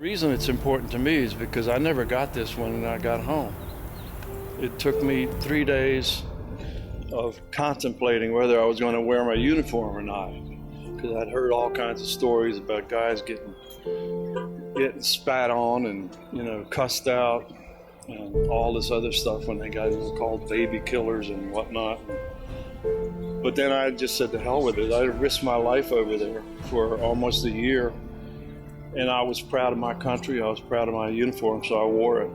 The reason it's important to me is because I never got this when I got home. It took me 3 days of contemplating whether I was going to wear my uniform or not, because I'd heard all kinds of stories about guys getting spat on and cussed out and all this other stuff when they got called baby killers and whatnot. But then I just said to hell with it. I risked my life over there for almost a year, and I was proud of my country. I was proud of my uniform, so I wore it.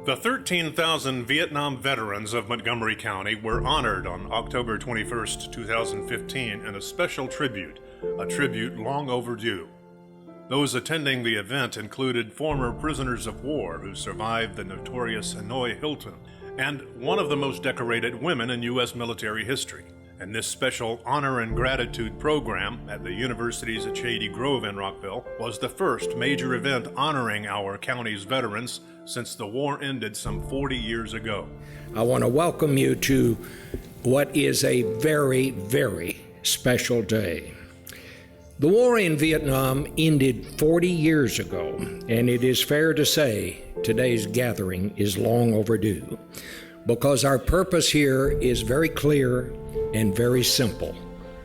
The 13,000 Vietnam veterans of Montgomery County were honored on October 21st, 2015 in a special tribute, a tribute long overdue. Those attending the event included former prisoners of war who survived the notorious Hanoi Hilton and one of the most decorated women in U.S. military history. And this special Honor and Gratitude program at the universities at Shady Grove in Rockville was the first major event honoring our county's veterans since the war ended some 40 years ago. I want to welcome you to what is a very, very special day. The war in Vietnam ended 40 years ago, and it is fair to say today's gathering is long overdue, because our purpose here is very clear and very simple.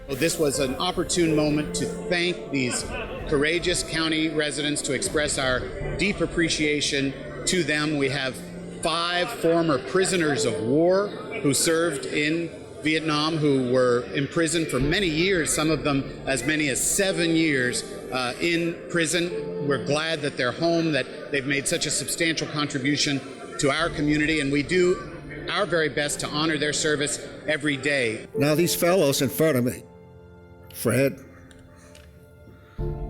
This was an opportune moment to thank these courageous county residents, to express our deep appreciation to them. We have 5 former prisoners of war who served in Vietnam, who were imprisoned for many years, some of them as many as 7 years in prison. We're glad that they're home, that they've made such a substantial contribution to our community, and we do our very best to honor their service every day. Now these fellows in front of me, Fred,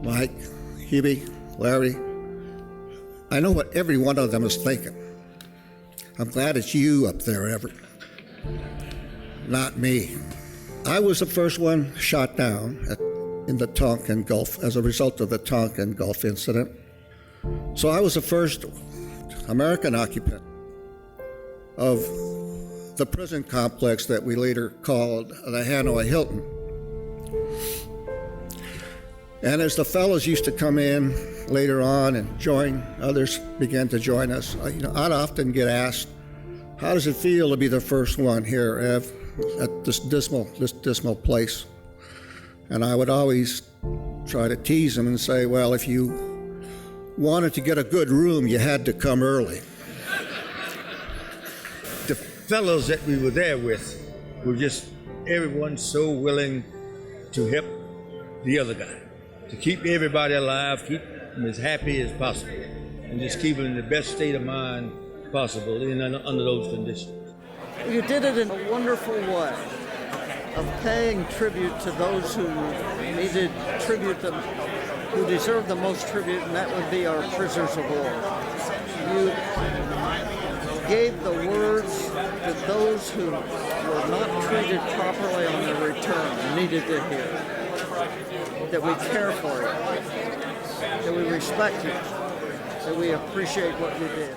Mike, Hubie, Larry, I know what every one of them is thinking. I'm glad it's you up there, Everett, not me. I was the first one shot down in the Tonkin Gulf as a result of the Tonkin Gulf incident. So I was the first American occupant of the prison complex that we later called the Hanoi Hilton. And as the fellows used to come in later on and join, others began to join us, I'd often get asked, how does it feel to be the first one here, Ev, at this dismal place? And I would always try to tease them and say, well, if you wanted to get a good room, you had to come early. The fellows that we were there with were just everyone so willing to help the other guy, to keep everybody alive, keep them as happy as possible, and just keep them in the best state of mind possible under those conditions. You did it in a wonderful way of paying tribute to those who needed tribute, who deserved the most tribute, and that would be our prisoners of war. You gave the words to those who were not treated properly on their return and needed to hear. That we care for you, that we respect you, that we appreciate what you did.